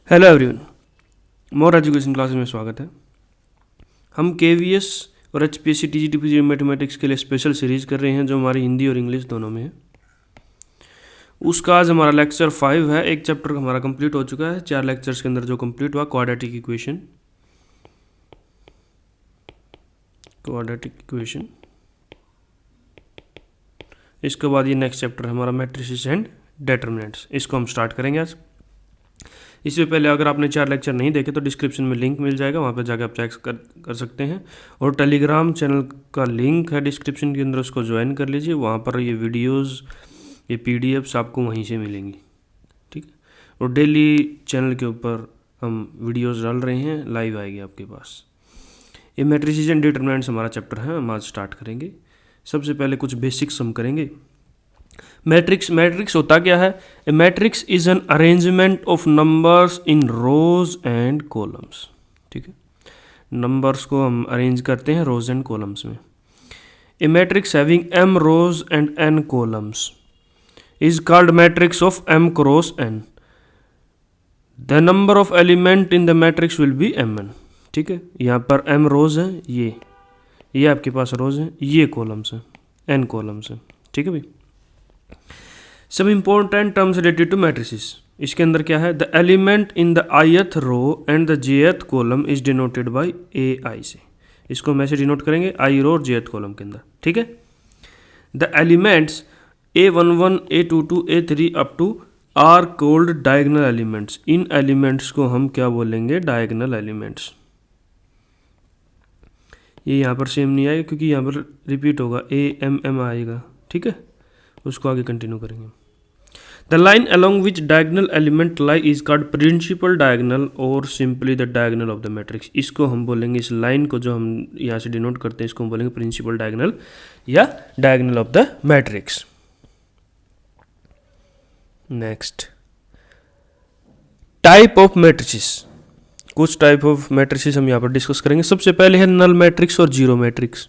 Hello everyone, more education classes में स्वागत है। हम केवीएस और एचपीएससी टीजीटी मैथमेटिक्स के लिए स्पेशल सीरीज कर रहे हैं जो हमारी हिंदी और इंग्लिश दोनों में है। उसका आज हमारा लेक्चर 5 है। एक चैप्टर हमारा कंप्लीट हो चुका है। 4 लेक्चर्स के अंदर जो कंप्लीट हुआ क्वाड्रेटिक इक्वेशन। इसके बाद ये नेक्स्ट चैप्टर हमारा मैट्रिसेस एंड डिटरमिनेंट्स, इसको हम स्टार्ट करेंगे आज। इससे पहले अगर आपने 4 लेक्चर नहीं देखे तो डिस्क्रिप्शन में लिंक मिल जाएगा, वहाँ पर जाकर आप चेक कर सकते हैं। और टेलीग्राम चैनल का लिंक है डिस्क्रिप्शन के अंदर, उसको ज्वाइन कर लीजिए। वहाँ पर ये वीडियोस, ये पीडीएफ्स आपको वहीं से मिलेंगी, ठीक है। और डेली चैनल के ऊपर हम वीडियोस डाल रहे हैं, लाइव आएगी आपके पास। ये मैट्रिसेस एंड डिटरमिनेंट्स हमारा चैप्टर है, हम आज स्टार्ट करेंगे। सबसे पहले कुछ बेसिक्स हम करेंगे। मैट्रिक्स होता क्या है? A matrix is an arrangement of numbers in rows and columns, ठीक है। नंबर्स को हम अरेंज करते हैं रोज एंड कॉलम्स में। A matrix having m rows and n columns is called matrix of m cross n। The number of element in the matrix will be mn, ठीक है। यहाँ पर m रोज है, ये आपके पास रोज है, ये कॉलम्स हैं, n कॉलम्स हैं, ठीक है भाई। सब important terms related to matrices. इसके अंदर क्या है? The element in the ith row and the jth column is denoted by ai से। इसको हम ऐसे डिनोट करेंगे i रो और jth कॉलम के अंदर, ठीक है। The elements a11 a22 a3 up to are called diagonal elements. इन एलिमेंट्स को हम क्या बोलेंगे? Diagonal elements. ये यहाँ पर सेम नहीं आएगा क्योंकि यहाँ पर रिपीट होगा, a m आएगा, ठीक है। उसको आगे कंटिन्यू करेंगे। The line along which diagonal element lie is called principal diagonal और simply the diagonal of the matrix। इसको हम बोलेंगे, इस लाइन को जो हम यहाँ से डिनोट करते हैं, इसको हम बोलेंगे प्रिंसिपल डायगोनल या diagonal of the matrix. Next, type of matrices. कुछ टाइप ऑफ मैट्रिसेस हम यहाँ पर डिस्कस करेंगे। सबसे पहले है नल मैट्रिक्स और zero matrix.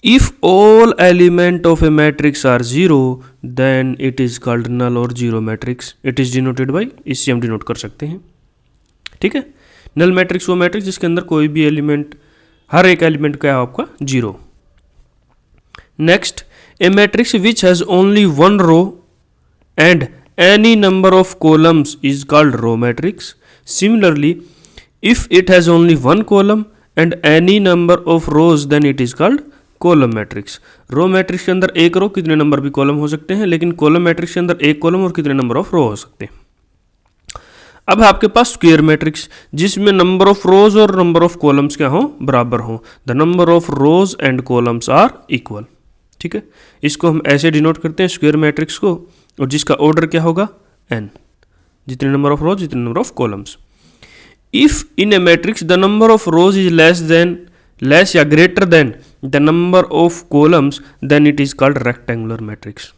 If all element of a matrix are zero, then it is called null or zero matrix. It is denoted by, इससे हम डिनोट कर सकते हैं, ठीक है। नल मैट्रिक्स वो मैट्रिक्स जिसके अंदर कोई भी एलिमेंट, हर एक एलिमेंट क्या है आपका? Zero. Next, a matrix which has only one row and any number of columns is called row matrix. Similarly, if it has only one column and any number of rows, then it is called column matrix. Row matrix के अंदर एक रो, कितने number भी column हो सकते हैं, लेकिन column matrix के अंदर एक कॉलम और कितने नंबर ऑफ रो हो सकते हैं। अब आपके पास स्क्वायर मैट्रिक्स, जिसमें नंबर ऑफ रोज और नंबर ऑफ कॉलम्स क्या हो? बराबर हो। The number of rows and columns are equal, ठीक है। इसको हम ऐसे डिनोट करते हैं स्क्वायर मैट्रिक्स को, और जिसका ऑर्डर क्या होगा? n, जितने नंबर ऑफ रोज जितने number of columns. If in a matrix the number of rows is less या greater than the number of columns, then it is called rectangular matrix.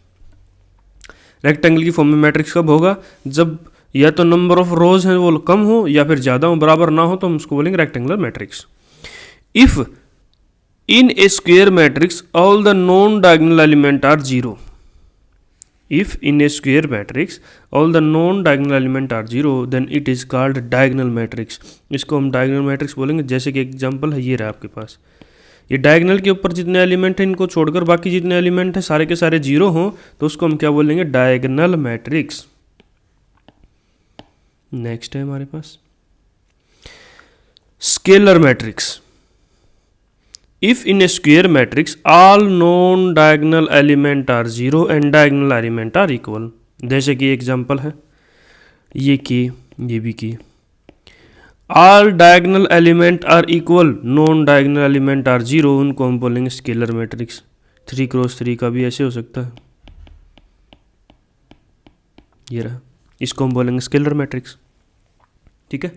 Rectangle की form में matrix कब होगा? जब या तो number of रोज है वो कम हो या फिर ज्यादा हो, बराबर ना हो, तो हम उसको बोलेंगे rectangular matrix. If in a square matrix all the non diagonal element are zero. If in a square matrix all the non-diagonal element are zero, then it is called diagonal matrix। इसको हम diagonal matrix बोलेंगे। जैसे कि example है, ये रहा आपके पास, ये डायगोनल के ऊपर जितने एलिमेंट हैं इनको छोड़कर बाकी जितने एलिमेंट हैं सारे के सारे जीरो हों, तो उसको हम क्या बोलेंगे? Diagonal matrix. नेक्स्ट है हमारे पास scalar matrix. If in a square matrix all non-diagonal element are zero and diagonal element are equal। जैसे कि एग्जांपल है ये भी की। All diagonal element are equal, non-diagonal element are zero, उनको हम बोलेंगे स्केलर मैट्रिक्स। 3x3 का भी ऐसे हो सकता है, ये रहा, इसको हम बोलेंगे स्केलर मैट्रिक्स, ठीक है।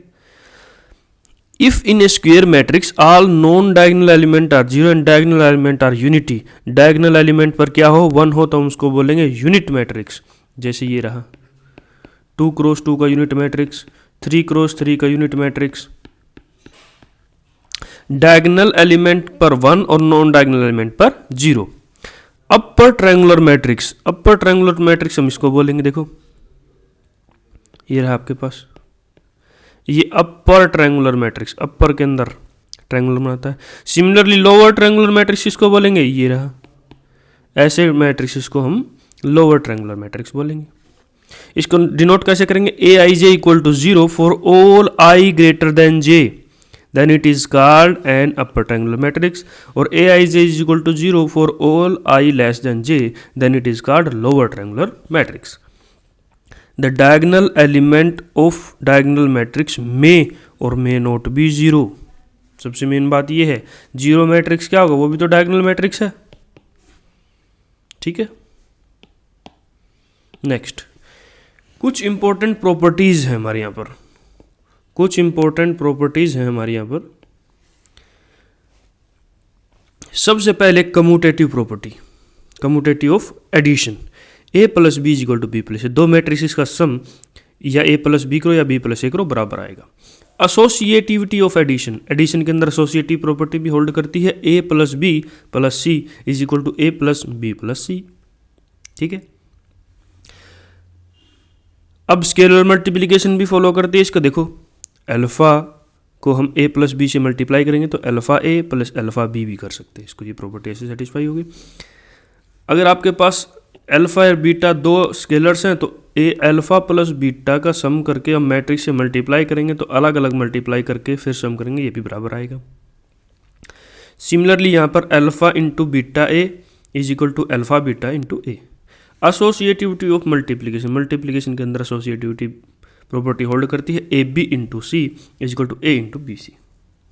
If in a square matrix all non-diagonal element are zero and diagonal element are unity, diagonal element पर क्या हो? 1 हो, तो हम उसको बोलेंगे यूनिट मैट्रिक्स। जैसे ये रहा 2x2 का यूनिट मैट्रिक्स, 3x3 का यूनिट मैट्रिक्स। डायगोनल एलिमेंट पर 1 और नॉन डायगोनल एलिमेंट पर 0। अपर ट्रायंगुलर मैट्रिक्स, अपर ट्रायंगुलर मैट्रिक्स हम इसको बोलेंगे, देखो ये रहा आपके पास ये अपर ट्रायंगुलर मैट्रिक्स, अपर के अंदर ट्रायंगुलर बनाता है। सिमिलरली लोअर ट्रायंगुलर मैट्रिक्स किसको बोलेंगे, ये रहा, ऐसे मैट्रिक्स को हम लोअर ट्रायंगुलर मैट्रिक्स बोलेंगे। इसको डिनोट कैसे करेंगे, a i j equal to 0 for all i greater than j, then it is called an upper triangular matrix, और a i j is equal to 0 for all i less than j, then it is called lower triangular matrix. The diagonal element of diagonal matrix may और may not be 0। सबसे main बात ये है, zero matrix क्या होगा, वो भी तो डायगोनल मैट्रिक्स है, ठीक है। नेक्स्ट, कुछ इंपॉर्टेंट प्रॉपर्टीज हैं हमारे यहाँ पर, कुछ इंपॉर्टेंट प्रॉपर्टीज हैं हमारे यहाँ पर। सबसे पहले commutative property, commutative of addition, a plus b is equal to b plus a, दो मैट्रिक्स का सम या ए प्लस बी करो या बी प्लस ए करो बराबर आएगा। एसोसिएटिविटी ऑफ एडिशन, एडिशन के अंदर एसोसिएटिव प्रॉपर्टी भी होल्ड करती है, ए plus b plus c is equal to a plus b plus c, ठीक है। अब स्केलर मल्टीप्लिकेशन भी फॉलो करती है इसका, देखो अल्फा को हम ए प्लस बी से मल्टीप्लाई करेंगे तो अल्फा ए प्लस अल्फा बी भी कर सकते हैं, इसको ये प्रॉपर्टी ऐसे सेटिस्फाई होगी। अगर आपके पास अल्फा और बीटा दो स्केलर्स हैं तो ए अल्फा प्लस बीटा का सम करके हम मैट्रिक्स से मल्टीप्लाई करेंगे तो अलग अलग मल्टीप्लाई करके फिर सम करेंगे, ये भी बराबर आएगा। सिमिलरली यहाँ पर alpha into beta A is equal to alpha beta into A. Associativity of multiplication, multiplication के अंदर एसोसिएटिविटी प्रॉपर्टी होल्ड करती है, A B into C is equal to A into B C,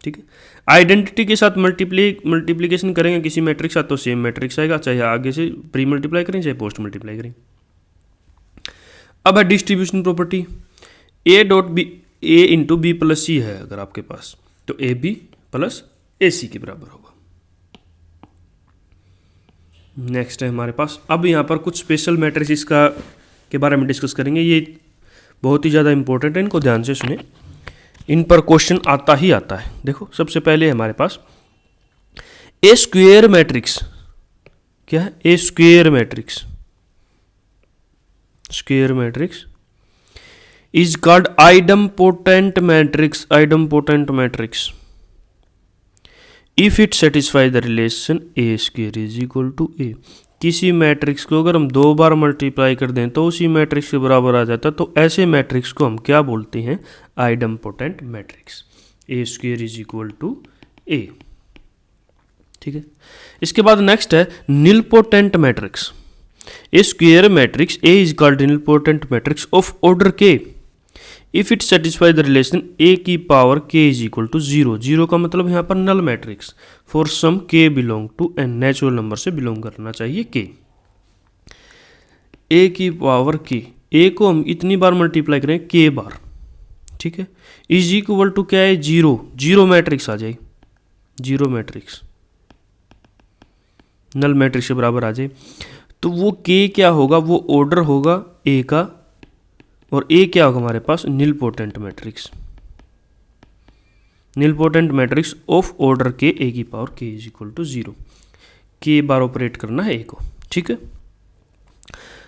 ठीक है। आइडेंटिटी के साथ मल्टीप्लिकेशन करेंगे किसी मैट्रिक्स साथ तो सेम मैट्रिक्स आएगा, चाहे आगे से प्री मल्टीप्लाई करें चाहे पोस्ट मल्टीप्लाई करें। अब है distribution property, a dot b, A into b plus c है अगर आपके पास तो ए बी प्लस ए सी के बराबर होगा। नेक्स्ट है हमारे पास, अब यहाँ पर कुछ स्पेशल मैट्रिक्स का के बारे में डिस्कस करेंगे, ये बहुत ही ज़्यादा इंपॉर्टेंट है, इनको ध्यान से सुने, इन पर क्वेश्चन आता ही आता है। देखो सबसे पहले हमारे पास ए स्क्वेयर मैट्रिक्स, क्या है, a square matrix, square matrix is called idempotent matrix, idempotent matrix if it satisfy the relation a square is equal to a. किसी मैट्रिक्स को अगर हम दो बार मल्टीप्लाई कर दें तो उसी मैट्रिक्स के बराबर आ जाता है, तो ऐसे मैट्रिक्स को हम क्या बोलते हैं, idempotent matrix, a square is equal to a, ठीक है। इसके बाद नेक्स्ट है nilpotent matrix, a square matrix a is called nilpotent matrix of order k if it satisfy the relation a की पावर के इज इक्वल टू 0, 0 का मतलब यहाँ पर null matrix, for some k belong to N, natural number से belong करना चाहिए के, ए की पावर के, ए को हम इतनी बार मल्टीप्लाई करें के बार, ठीक है, इज इक्वल टू क्या है 0, 0 मैट्रिक्स आ जाए, 0 मैट्रिक्स नल मैट्रिक्स के बराबर आ जाए, तो वो के क्या होगा, वो ऑर्डर होगा ए का, और ए क्या होगा हमारे पास, nilpotent matrix, nilpotent matrix of order k a की पावर के इज इक्वल टू 0, के बार ऑपरेट करना है ए को, ठीक है।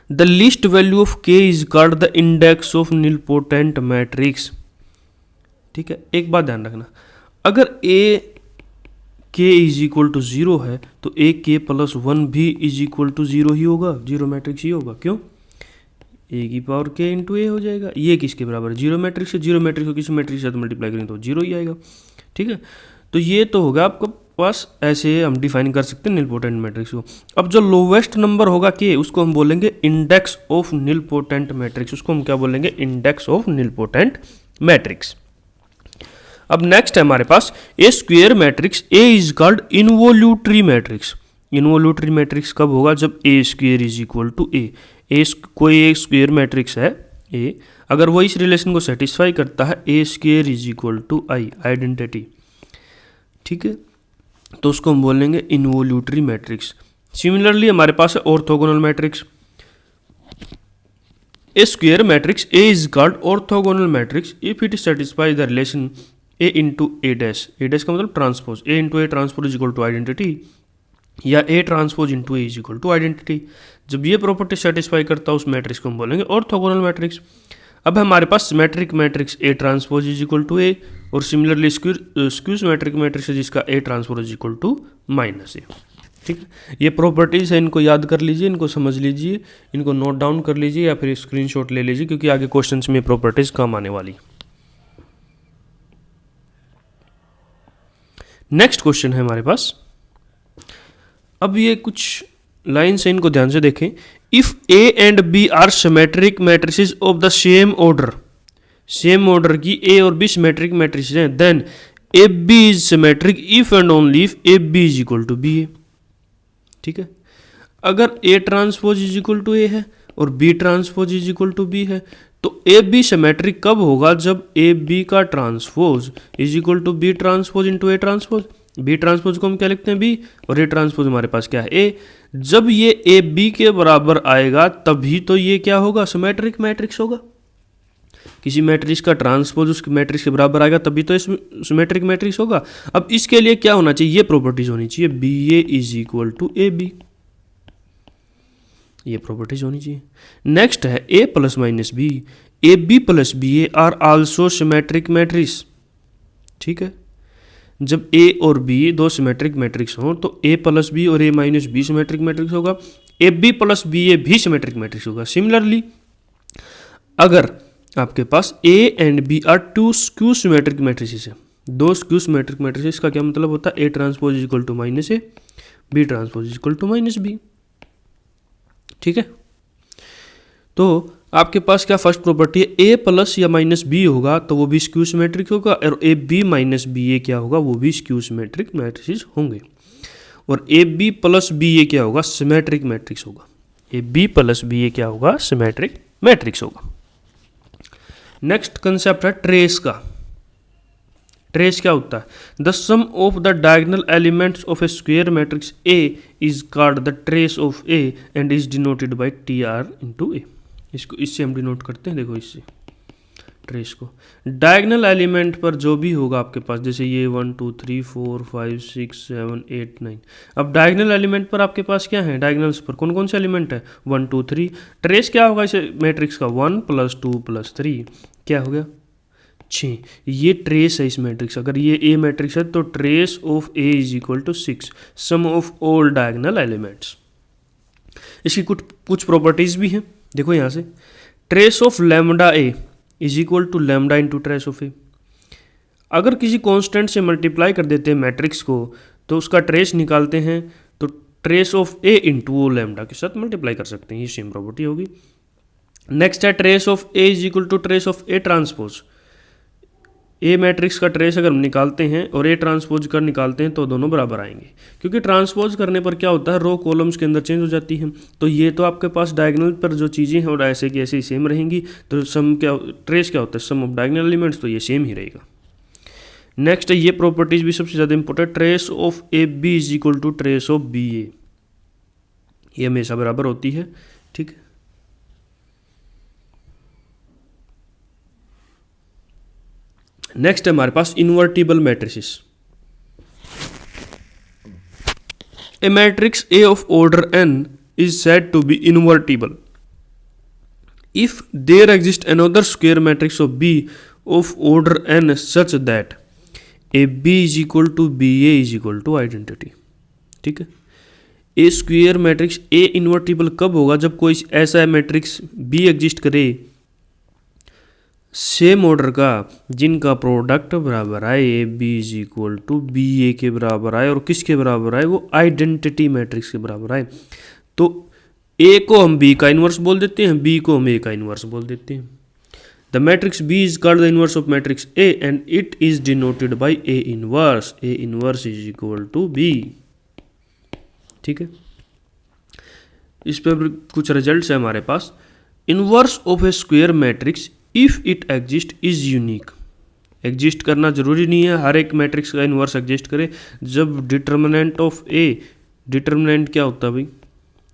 द लीस्ट वैल्यू ऑफ के is called the index of nilpotent matrix, ठीक है। एक बात ध्यान रखना, अगर ए के इज इक्वल टू 0 है तो ए के प्लस 1 भी इज इक्वल टू 0 ही होगा, 0 मैट्रिक्स ही होगा, क्यों, ए की पावर के इंटू ए हो जाएगा, ये किसके बराबर, 0 मैट्रिक्स है, 0 मैट्रिक्स को किसी मैट्रिक्स से मल्टीप्लाई करेंगे तो 0 ही आएगा, ठीक है। तो ये तो होगा आपको पास, ऐसे हम डिफाइन कर सकते हैं निलपोटेंट मैट्रिक्स को। अब जो लोवेस्ट नंबर होगा के, उसको हम बोलेंगे इंडेक्स ऑफ निलपोटेंट मैट्रिक्स, उसको हम क्या बोलेंगे, इंडेक्स ऑफ निलपोटेंट मैट्रिक्स। अब नेक्स्ट है हमारे पास a square matrix, a is called involutory matrix, involutory matrix कब होगा, जब a square is equal to a, कोई एक स्क्वेयर मैट्रिक्स है ए, अगर वो इस रिलेशन को सेटिस्फाई करता है, a square is equal to I, identity, ठीक है, तो उसको हम बोलेंगे इनवोल्यूटरी मैट्रिक्स। सिमिलरली हमारे पास है orthogonal matrix, a square matrix a is called orthogonal matrix if it satisfy the relation a into a dash, a dash का मतलब transpose, a into A transpose is equal to identity, या a transpose into a is equal to identity. जब ये property satisfy करता है उस matrix को हम बोलेंगे ऑर्थोगोनल मैट्रिक्स। अब हमारे पास symmetric matrix a transpose is equal to a, और सिमिलरली स्क्यू सिमेट्रिक मैट्रिक्स है जिसका a transpose is equal to minus a. ठीक है, ये प्रॉपर्टीज़ है, इनको याद कर लीजिए, इनको समझ लीजिए, इनको नोट डाउन कर लीजिए या फिर स्क्रीनशॉट ले लीजिए, क्योंकि आगे क्वेश्चंस में प्रॉपर्टीज़ काम आने वाली। नेक्स्ट क्वेश्चन है हमारे पास, अब ये कुछ लाइन्स हैं, इनको ध्यान से देखें। If A and B are symmetric matrices of the same order, same order की ए और बी सिमेट्रिक मैट्रिसेस हैं, then a B is symmetric if and only if A B is equal to B a. ठीक है, अगर a transpose is equal to a है और b transpose is equal to b है, तो ए b symmetric कब होगा? जब ए बी का transpose is equal to B transpose into A transpose. B transpose को हम क्या लिखते हैं? बी, और ए ट्रांसपोज हमारे पास क्या है? ए। जब ये ए बी के बराबर आएगा तभी तो ये क्या होगा? सिमेट्रिक मैट्रिक्स होगा। किसी मैट्रिक्स का ट्रांसपोज उस मैट्रिक्स के बराबर आएगा तभी तो सिमेट्रिक मैट्रिक्स होगा। अब इसके लिए क्या होना चाहिए? ये प्रॉपर्टीज होनी चाहिए, b A is equal to A b, ये प्रॉपर्टीज होनी चाहिए। नेक्स्ट है ए plus minus B, a B plus B a are also symmetric matrix. ठीक है, जब ए और बी दो सिमेट्रिक मैट्रिक्स हों तो ए प्लस बी और ए माइनस बी सिमेट्रिक मैट्रिक्स होगा, A B plus B a भी सिमेट्रिक मैट्रिक्स होगा। सिमिलरली अगर आपके पास a and B are two skew symmetric matrices है, दो स्क्यू सिमेट्रिक मैट्रिसेस का क्या मतलब होता है? A transpose is equal to minus A, B transpose is equal to minus B. ठीक है, तो आपके पास क्या फर्स्ट प्रॉपर्टी है? ए प्लस या माइनस बी होगा तो वो भी स्क्यू सिमेट्रिक होगा, और A B minus B A क्या होगा? वो भी स्क्यू सिमेट्रिक मैट्रिसेस होंगे। और A B plus B A क्या होगा? सिमेट्रिक मैट्रिक्स होगा। A B plus B A क्या होगा? सिमेट्रिक मैट्रिक्स होगा। नेक्स्ट कंसेप्ट है ट्रेस का। ट्रेस क्या होता है? The sum of the diagonal elements of a square matrix a is called the trace of a and is denoted by t r into a. इसको इससे हम denote करते हैं, देखो इससे ट्रेस को। डायगोनल एलिमेंट पर जो भी होगा आपके पास, जैसे ये 1 2 3 4 5 6 7 8 9, अब डायगोनल एलिमेंट पर आपके पास क्या है? डायगोनल्स पर कौन कौन से एलिमेंट है? 1 2 3। ट्रेस क्या होगा इसे मैट्रिक्स का? 1 + 2 + 3 क्या हो गया? 6। ये ट्रेस है इस मैट्रिक्स। अगर ये ए मैट्रिक्स है तो trace of A is equal to 6, sum of all diagonal elements. इसकी कुछ प्रॉपर्टीज भी हैं, देखो यहाँ से। Trace of lambda a is equal to lambda into trace of a. अगर किसी कांस्टेंट से मल्टीप्लाई कर देते हैं मैट्रिक्स को तो उसका ट्रेस निकालते हैं, तो ट्रेस ऑफ ए इंटू वो लैम्डा के साथ मल्टीप्लाई कर सकते हैं, ये सेम प्रॉपर्टी होगी। नेक्स्ट है trace of A is equal to trace of A transpose. A matrix का ट्रेस अगर हम निकालते हैं और ए ट्रांसपोज कर निकालते हैं तो दोनों बराबर आएंगे, क्योंकि ट्रांसपोज करने पर क्या होता है? रो कॉलम्स के अंदर चेंज हो जाती है। तो ये तो आपके पास डायगोनल पर जो चीज़ें हैं और ऐसे की ऐसे ही सेम रहेंगी, तो सम क्या ट्रेस क्या होता है? सम ऑफ डायगोनल एलिमेंट्स, तो ये सेम ही रहेगा। नेक्स्ट है ये प्रॉपर्टीज भी सबसे ज़्यादा important, trace of a B is equal to trace of b ए, ये हमेशा बराबर होती है। ठीक है, नेक्स्ट है हमारे पास invertible matrices. A matrix a of order n is said to be invertible if there exists another square matrix of B of order n such that AB is equal to BA is equal to identity। ठीक है, a square matrix a invertible कब होगा? जब कोई ऐसा matrix b exist करे same order का जिनका प्रोडक्ट बराबर आए, a B is equal to B ए के बराबर आए, और किसके बराबर आए? वो आइडेंटिटी मैट्रिक्स के बराबर आए। तो ए को हम बी का इन्वर्स बोल देते हैं, बी को हम ए का इन्वर्स बोल देते हैं। The matrix b is called the inverse of matrix a and it is denoted by a inverse. A inverse is equal to b. ठीक है, इस पर कुछ रिजल्ट्स है हमारे पास। Inverse of a square matrix if it exist is unique. Exist करना जरूरी नहीं है हर एक मैट्रिक्स का इन्वर्स एग्जिस्ट करे। जब डिटर्मिनेंट ऑफ ए, डिटर्मिनेंट क्या होता है भाई?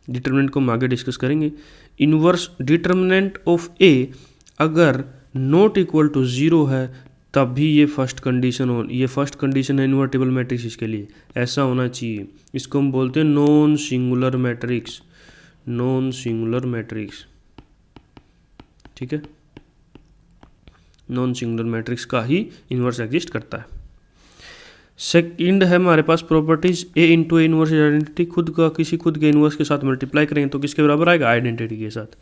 डिटर्मिनेंट को हम आगे डिस्कस करेंगे। इन्वर्स डिटर्मिनेंट ऑफ ए अगर नॉट इक्वल टू 0 है तब भी ये फर्स्ट कंडीशन हो, ये फर्स्ट कंडीशन है इन्वर्टिबल मैट्रिक्स के लिए, ऐसा होना चाहिए। इसको हम बोलते हैं non singular matrix, non singular matrix. ठीक है, नॉन सिंगुलर मैट्रिक्स का ही इन्वर्स एग्जिस्ट करता है। सेकंड है हमारे पास properties a into A inverse identity, खुद के इनवर्स के साथ मल्टीप्लाई करेंगे तो किसके बराबर आएगा, आइडेंटिटी के साथ।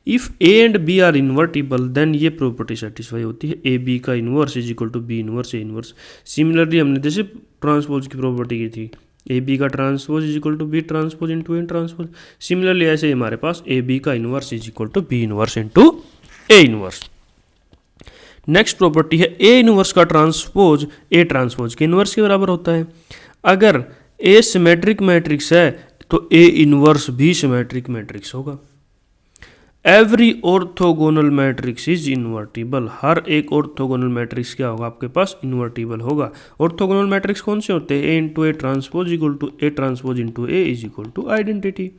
If A and B are invertible then ये प्रॉपर्टी सेटिस्फाई होती है, ए बी का inverse is equal to B inverse A inverse. Similarly हमने जैसे ट्रांसपोज की प्रॉपर्टी की थी, ए बी का transpose is equal to B transpose into A transpose. Similarly ऐसे ही हमारे पास ए बी का inverse is equal to B inverse into A inverse. Next property है ए इनवर्स का ट्रांसपोज ए ट्रांसपोज के इनवर्स के बराबर होता है। अगर ए सिमेट्रिक मैट्रिक्स है तो ए इनवर्स भी सिमेट्रिक मैट्रिक्स होगा। Every orthogonal matrix is invertible, हर एक ऑर्थोगोनल मैट्रिक्स क्या होगा आपके पास, इन्वर्टिबल होगा। ऑर्थोगोनल मैट्रिक्स कौन से होते हैं, a into A transpose equal to A transpose into a is equal to identity.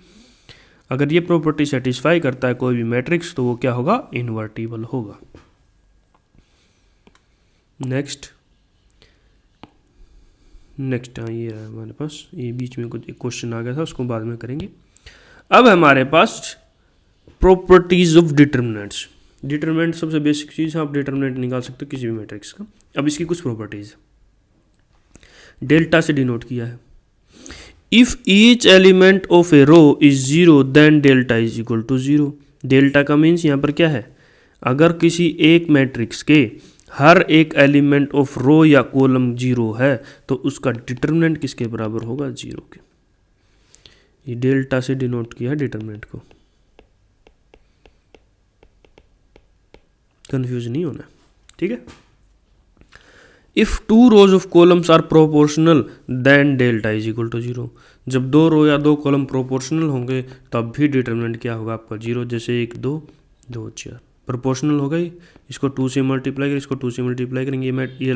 अगर ये प्रॉपर्टी सेटिस्फाई करता है कोई भी मैट्रिक्स तो वो क्या होगा, इन्वर्टिबल होगा। नेक्स्ट ये है हमारे पास, ये बीच में कुछ एक क्वेश्चन आ गया था उसको बाद में करेंगे। अब हमारे पास प्रॉपर्टीज ऑफ डिटर्मिनेंट्स। डिटर्मिनेंट सबसे बेसिक चीज़ है, आप डिटर्मिनेंट निकाल सकते हो किसी भी मैट्रिक्स का। अब इसकी कुछ प्रॉपर्टीज डेल्टा से डिनोट किया है। If each element of a row is zero then delta is equal to zero. Delta का मीन्स यहाँ पर क्या है, अगर किसी एक मैट्रिक्स के हर एक एलिमेंट ऑफ रो या कॉलम जीरो है तो उसका डिटर्मिनेंट किसके बराबर होगा, जीरो के। ये डेल्टा से डिनोट किया है डिटर्मिनेंट को, कंफ्यूज नहीं होना, ठीक है। If two rows of columns are proportional then delta is equal to zero. जब दो रो या दो कॉलम प्रोपोर्शनल होंगे तब भी डिटर्मिनेंट क्या होगा आपका, जीरो। जैसे 1 2 2 4 प्रोपोर्शनल हो गई, इसको 2 से मल्टीप्लाई करेंगे, इसको 2 से मल्टीप्लाई करेंगे, ये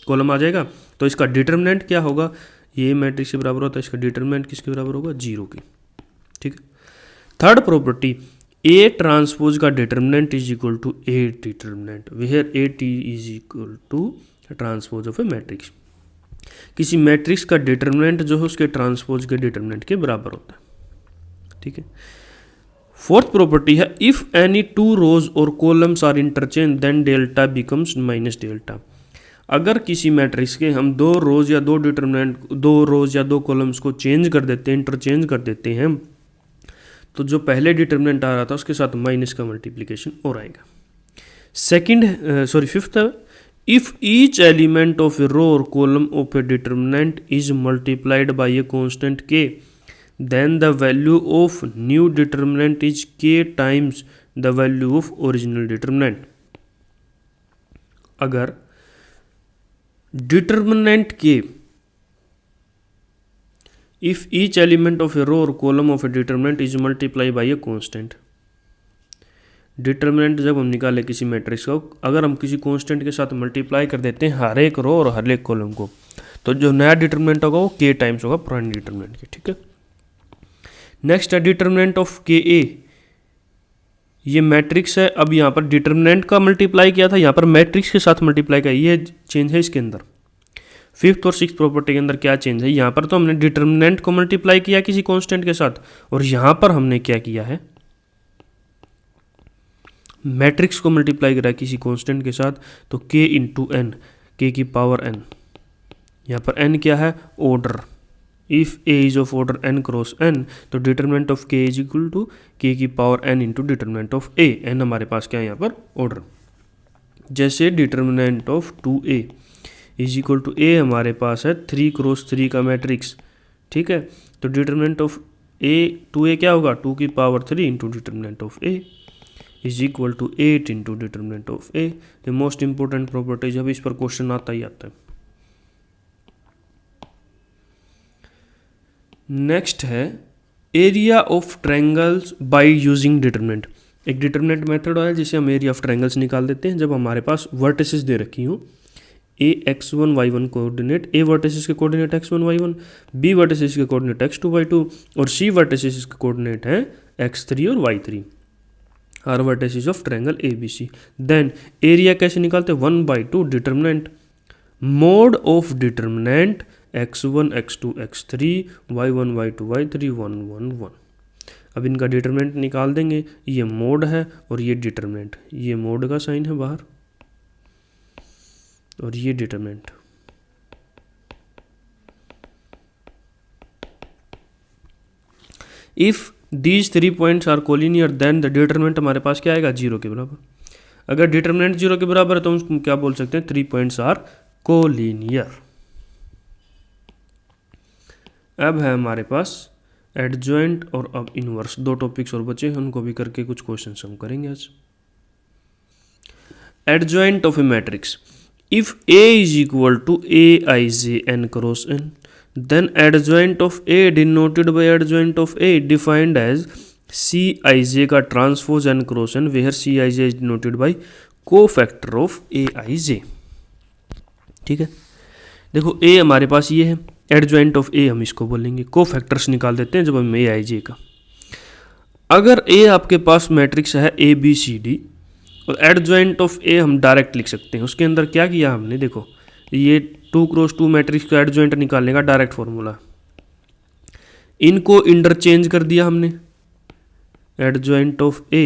कॉलम आ जाएगा तो इसका डिटर्मिनेंट क्या होगा, ये मैट्रिक्स के बराबर होता है, इसका डिटर्मिनेंट किसके बराबर होगा, जीरो की, ठीक है। थर्ड प्रॉपर्टी, ए ट्रांसपोज का determinant is equal to A determinant, where A T is equal to transpose of A matrix. किसी मैट्रिक्स का डिटर्मिनेंट जो है उसके ट्रांसपोज के डिटर्मिनेंट के बराबर होता है, ठीक है। फोर्थ प्रॉपर्टी है, इफ एनी टू रोज और columns are interchange then delta becomes minus delta. अगर किसी मैट्रिक्स के हम दो रोज या दो कॉलम्स को चेंज कर देते हैं, इंटरचेंज कर देते हैं, तो जो पहले डिटर्मिनेंट आ रहा था उसके साथ माइनस का मल्टीप्लिकेशन और आएगा। Fifth, if each element of a row और column of a determinant is multiplied by a constant k then the value of new determinant is k times the value of original determinant. अगर determinant के if each element of a row or column of a determinant is multiplied by a constant। Determinant जब हम निकाले किसी matrix को, अगर हम किसी कांस्टेंट के साथ मल्टीप्लाई कर देते हैं हर एक रो और हर एक कॉलम को, तो जो नया डिटर्मिनेंट होगा वो के टाइम्स होगा पुराने डिटर्मिनेंट के, ठीक है। नेक्स्ट है डिटर्मिनेंट ऑफ के ए। ये मैट्रिक्स है, अब यहाँ पर डिटर्मिनेंट का मल्टीप्लाई किया था, यहाँ पर मैट्रिक्स के साथ मल्टीप्लाई किया, ये चेंज है इसके अंदर। फिफ्थ और सिक्स प्रॉपर्टी के अंदर क्या चेंज है, यहाँ पर तो हमने डिटर्मिनेंट को मल्टीप्लाई किया किसी कांस्टेंट के साथ, और यहाँ पर हमने क्या किया है, मैट्रिक्स को मल्टीप्लाई करा किसी कांस्टेंट के साथ, तो k इंटू एन, के की पावर n। यहाँ पर n क्या है, order. If a is of order n cross n, तो determinant of k is equal to k की power n into determinant of a। n हमारे पास क्या है यहाँ पर, ऑर्डर। जैसे determinant of 2a is equal to a हमारे पास है 3 क्रॉस 3 का मैट्रिक्स, ठीक है। तो डिटर्मिनेंट ऑफ ए 2a क्या होगा, 2 की power 3 into determinant of A is equal to 8 into determinant of a. ये मोस्ट इंपॉर्टेंट प्रॉपर्टीज, अभी इस पर क्वेश्चन आता ही आता है। नेक्स्ट है area of triangles by using determinant. एक डिटर्मिनेंट मेथड है जिसे हम एरिया ऑफ ट्रायंगल्स निकाल देते हैं जब हमारे पास वर्टिसेस दे रखी हो, A x1 y1 coordinate, A vertices के coordinate x1 y1, B vertices के कोऑर्डिनेट x2 y2 और सी वर्टिसेस के कोऑर्डिनेट हैं x3 और y3, are vertices of triangle ABC। Then area कैसे निकालते हैं, 1/2 determinant mode of determinant x1 x2 x3 y1 y2 y3 1 1 1। अब इनका डिटर्मिनेंट निकाल देंगे, ये मोड है और ये डिटर्मिनेंट, ये मोड का साइन है बाहर, और ये determinant. If these 3 points are collinear then the determinant हमारे पास क्या आएगा, 0 के बराबर। अगर डिटरमिनेंट 0 के बराबर है तो हम क्या बोल सकते हैं, 3 पॉइंट्स आर कोलिनियर। अब है हमारे पास एडजॉइंट और अब इनवर्स, 2 टॉपिक्स और बचे हैं, उनको भी करके कुछ क्वेश्चंस हम करेंगे आज। Adjoint of A matrix, if A is equal to Aij n cross n, then adjoint of A denoted by adjoint of A defined as Cij का transpose n cross n, where Cij is denoted by cofactor of Aij। ठीक है, देखो A हमारे पास ये है, adjoint of A हम इसको बोलेंगे, कोफैक्टर्स निकाल देते हैं जब हम Aij का। अगर A आपके पास मैट्रिक्स है ABCD और एडजॉइंट ऑफ A हम डायरेक्ट लिख सकते हैं, उसके अंदर क्या किया हमने, देखो ये 2x2 मैट्रिक्स का एडजॉइंट निकालने का डायरेक्ट फॉर्मूला, इनको इंटरचेंज कर दिया हमने। एडजॉइंट ऑफ A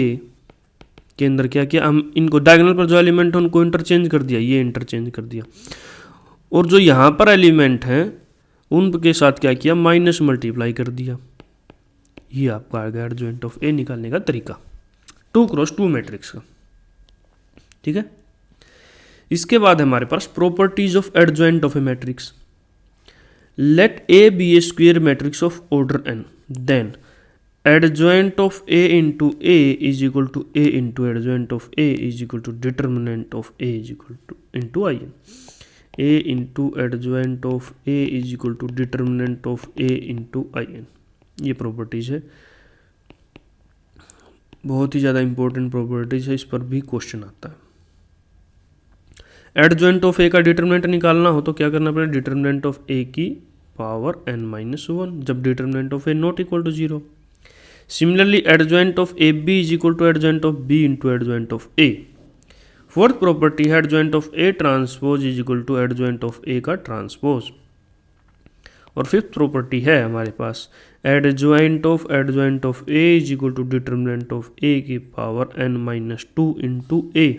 के अंदर क्या किया, हम इनको डायगोनल पर जो एलिमेंट है उनको इंटरचेंज कर दिया, ये इंटरचेंज कर दिया, और जो यहाँ पर एलिमेंट हैं उनके साथ क्या किया, माइनस मल्टीप्लाई कर दिया। ये आपका आ गया एडजॉइंट ऑफ A निकालने का तरीका 2x2 मैट्रिक्स का। ठीक है, इसके बाद हमारे पास properties of adjoint of A matrix. Let A be a square matrix of order n, then adjoint of A into A is equal to A into adjoint of A is equal to determinant of A is equal to into I n. A into adjoint of A is equal to determinant of A into I n. ये properties है, बहुत ही ज़्यादा important properties है, इस पर भी question आता है। एडजॉइंट ऑफ A का डिटर्मिनेंट निकालना हो तो क्या करना पड़ेगा, डिटर्मिनेंट ऑफ A की पावर n-1 जब determinant of A not equal to 0। Similarly adjoint of AB is equal to adjoint of B into adjoint of A। Fourth property है adjoint of A transpose is equal to adjoint of A का transpose. और fifth property है हमारे पास adjoint of A is equal to determinant of A की power n-2 into A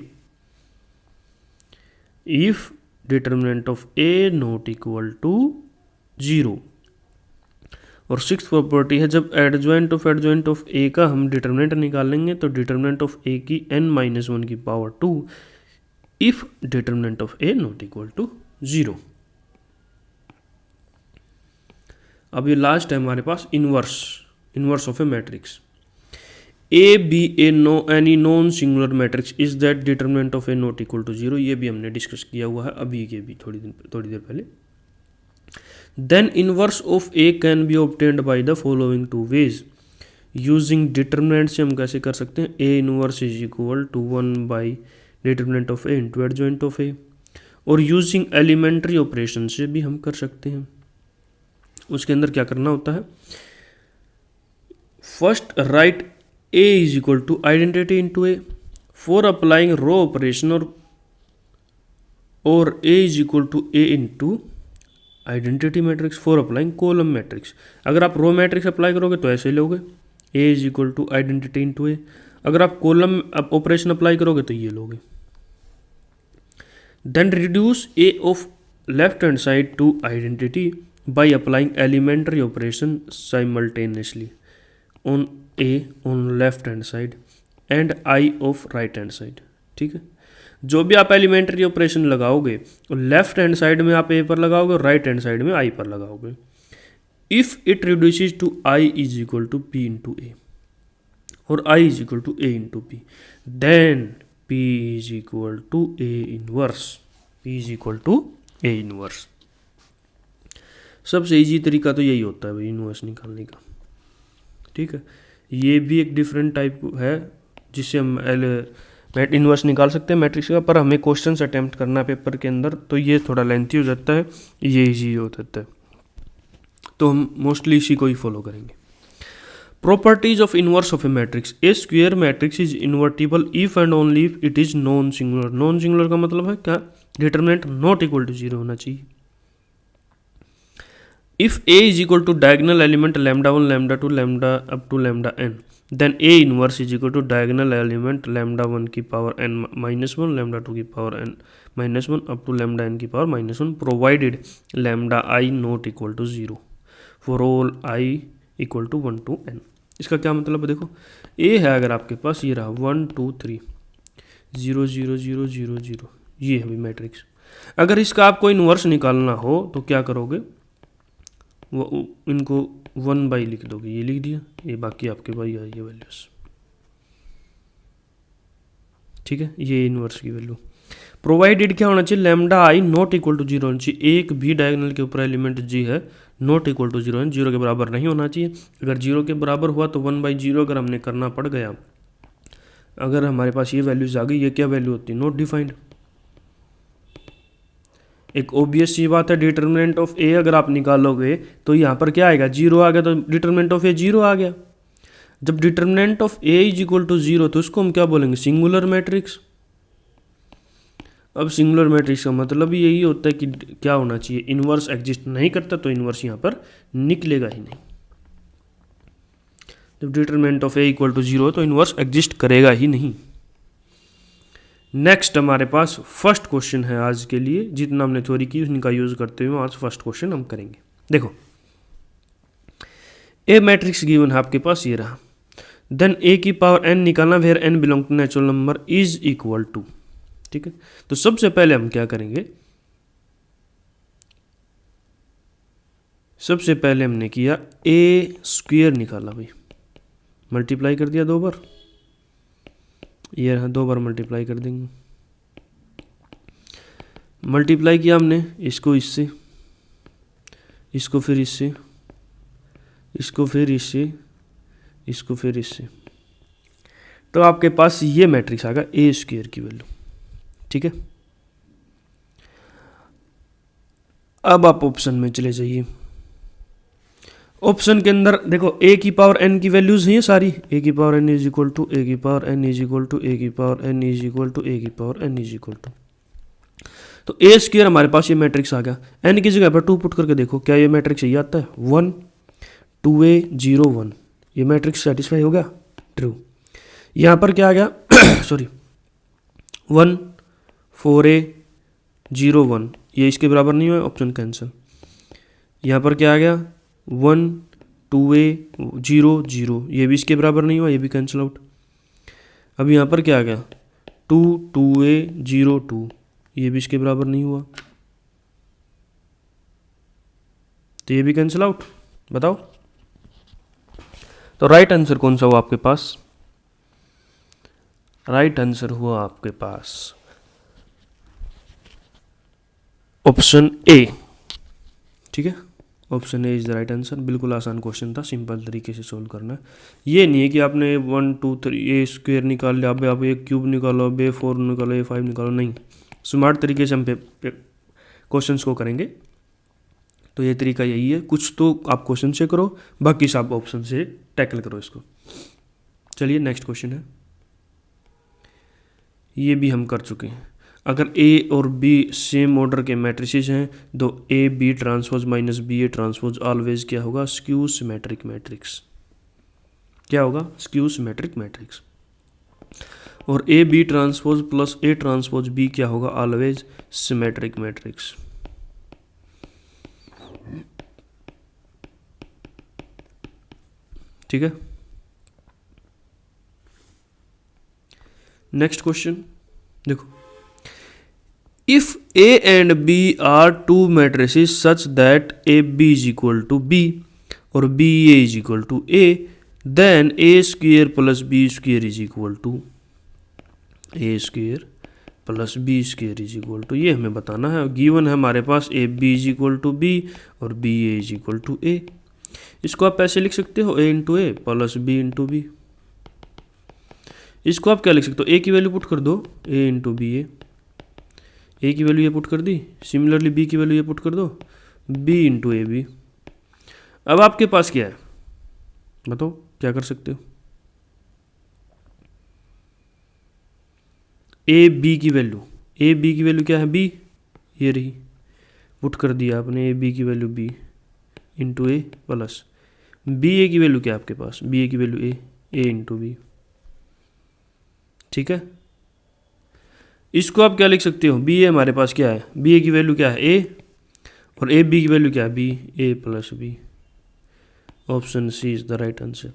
if determinant of A not equal to 0। और sixth property है जब adjoint of A का हम डिटर्मिनेंट निकालेंगे तो डिटर्मिनेंट ऑफ A की n-1 की power 2 if determinant of A not equal to 0। अब ये लास्ट है हमारे पास inverse of A matrix. A be any non singular matrix is that determinant of A not equal to 0। ये भी हमने डिस्कस किया हुआ है अभी के भी थोड़ी देर पहले। Then inverse of A can be obtained by the following 2 ways. Using determinant से हम कैसे कर सकते हैं, A inverse is equal to 1 by determinant of A into adjoint of A, और यूजिंग एलिमेंट्री ऑपरेशन से भी हम कर सकते हैं। उसके अंदर क्या करना होता है, first right A is equal to identity into A for applying row operation or A is equal to A into identity matrix for applying column matrix। अगर आप रो मैट्रिक्स अप्लाई करोगे तो ऐसे लोगे A is equal to identity into A, अगर आप column operation apply करोगे तो ये लोगे। Then reduce A of left hand side to identity by applying elementary operation simultaneously on A on left hand side and I of right hand side। ठीक है, जो भी आप एलिमेंट्री ऑपरेशन लगाओगे लेफ्ट हैंड साइड में आप A पर लगाओगे और राइट हैंड साइड में I पर लगाओगे। If it reduces to I is equal to P into A और I is equal to A into P, then P is equal to A inverse. P is equal to A inverse. सबसे easy तरीका तो यही होता है भाई inverse निकालने का। ठीक है, ये भी एक डिफरेंट टाइप है जिससे हम इनवर्स निकाल सकते हैं मैट्रिक्स का, पर हमें क्वेश्चन अटेम्प्ट करना है पेपर के अंदर तो ये थोड़ा लेंथी हो जाता है, ये इजी हो जाता है, तो हम मोस्टली इसी को ही फॉलो करेंगे। Properties of inverse of A matrix. A square matrix is invertible if and only if it is non singular. Non singular का मतलब है क्या, डिटर्मिनेंट नॉट इक्वल टू 0 होना चाहिए। If A is equal to diagonal element lambda 1 lambda 2 lambda up to lambda n, then A inverse is equal to diagonal element lambda 1 की power n minus 1 lambda 2 की power n minus 1 up to lambda n की power minus 1 provided lambda i not equal to 0 for all i equal to 1 to n। इसका क्या मतलब है, देखो ए है अगर आपके पास, ये रहा 1 2 3 0 0 0 0 0, ये है मैट्रिक्स। अगर इसका आपको इन्वर्स निकालना हो तो क्या करोगे, वो इनको 1 बाई लिख दोगे, ये लिख दिया, ये बाकी आपके पास ये वैल्यूज, ठीक है, ये इन्वर्स की वैल्यू। प्रोवाइडेड क्या होना चाहिए, lambda i not equal to 0 होना चाहिए, एक भी डायगोनल के ऊपर एलिमेंट जी है नॉट इक्वल टू 0 है, 0 के बराबर नहीं होना चाहिए। अगर 0 के बराबर हुआ तो 1/0 अगर हमने करना पड़ गया, अगर हमारे पास ये वैल्यूज आ गई, ये क्या वैल्यू होती है, नॉट डिफाइंड। एक ओबियस सी बात है, डिटर्मिनेंट ऑफ ए अगर आप निकालोगे तो यहाँ पर क्या आएगा, 0 आ गया, तो डिटर्मिनेंट ऑफ ए 0 आ गया। जब determinant of A is equal to 0 तो उसको हम क्या बोलेंगे, सिंगुलर मैट्रिक्स। अब सिंगुलर मैट्रिक्स का मतलब यही होता है कि क्या होना चाहिए, इन्वर्स एग्जिस्ट नहीं करता तो इन्वर्स यहाँ पर निकलेगा ही नहीं। जब determinant of A equal to 0 तो इन्वर्स एग्जिस्ट करेगा ही नहीं। नेक्स्ट हमारे पास फर्स्ट क्वेश्चन है आज के लिए, जितना हमने थ्योरी की उनका यूज करते हुए आज फर्स्ट क्वेश्चन हम करेंगे। देखो ए मैट्रिक्स गिवन है आपके पास, ये रहा, देन ए की पावर n निकालना where n belong to natural number is equal to, ठीक है। तो सबसे पहले हम क्या करेंगे, सबसे पहले हमने किया ए स्क्वेयर निकाला भाई, मल्टीप्लाई कर दिया 2 बार, ये रहा 2 बार मल्टीप्लाई कर देंगे, मल्टीप्लाई किया हमने इसको इससे, इसको फिर इससे, इसको फिर इससे, इसको फिर इससे, तो आपके पास ये मैट्रिक्स आ गया ए स्क्वेयर की वैल्यू, ठीक है। अब आप ऑप्शन में चले जाइए, ऑप्शन के अंदर देखो ए की पावर n की वैल्यूज हैं ये सारी, ए की power n is equal to, a की power n is equal to, a की power n is equal to, a की power n is equal to, तो ए स्क्वायर हमारे पास ये मैट्रिक्स आ गया। n की जगह पर 2 पुट करके देखो क्या ये मैट्रिक्स यही आता है, 1 2a 0 1, ये मैट्रिक्स सेटिस्फाई हो गया, ट्रू। यहाँ पर क्या आ गया सॉरी 1 4a 0 1, ये इसके बराबर नहीं हुआ, ऑप्शन कैंसिल। यहाँ पर क्या आ गया 1 2a 0 0, ये भी इसके बराबर नहीं हुआ, ये भी कैंसिल आउट। अब यहाँ पर क्या आ गया 2 2a 0 2, ये भी इसके बराबर नहीं हुआ, तो ये भी कैंसिल आउट। बताओ तो राइट आंसर कौन सा हुआ आपके पास, राइट आंसर हुआ आपके पास ऑप्शन ए, ठीक है, option A is the right answer. बिल्कुल आसान क्वेश्चन था, सिंपल तरीके से सोल्व करना है। ये नहीं है कि आपने 1 2 3 ए स्क्वेयर निकाल लिया, अब आप ए क्यूब निकालो, अब ए 4 निकालो, ए 5 निकालो, नहीं, स्मार्ट तरीके से हम क्वेश्चन को करेंगे। तो ये तरीका यही है, कुछ तो आप क्वेश्चन से करो, बाकी सब ऑप्शन से टैकल करो इसको। चलिए नेक्स्ट क्वेश्चन है, ये भी हम कर चुके हैं। अगर ए और बी सेम ऑर्डर के मैट्रिसेस हैं तो ए B transpose minus B A transpose always क्या होगा, स्क्यू सिमेट्रिक मैट्रिक्स। क्या होगा, स्क्यू सिमेट्रिक मैट्रिक्स। और A B transpose plus A transpose B क्या होगा, ऑलवेज सिमेट्रिक मैट्रिक्स। ठीक है, नेक्स्ट क्वेश्चन देखो, if A and B are two matrices such that A B is equal to B और B A is equal to A, then A square plus B square is equal to, A square plus B square is equal to, ये हमें बताना है। Given है हमारे पास A B is equal to B और B A is equal to A. इसको आप ऐसे लिख सकते हो, A into A plus B into B. इसको आप क्या लिख सकते हो, ए की वैल्यू पुट कर दो, ए इंटू बी ए की वैल्यू ये पुट कर दी, सिमिलरली बी की वैल्यू ये पुट कर दो, बी इंटू ए बी। अब आपके पास क्या है, बताओ क्या कर सकते हो। ए बी की वैल्यू क्या है, बी, ये रही, पुट कर दिया आपने ए बी की value B into A plus B ए की वैल्यू क्या है आपके पास, बी ए की वैल्यू ए इंटू बी। ठीक है, इसको आप क्या लिख सकते हो, बी ए हमारे पास क्या है, बी ए की वैल्यू क्या है ए, और ए बी की वैल्यू क्या है B, A plus B. Option C is the right answer.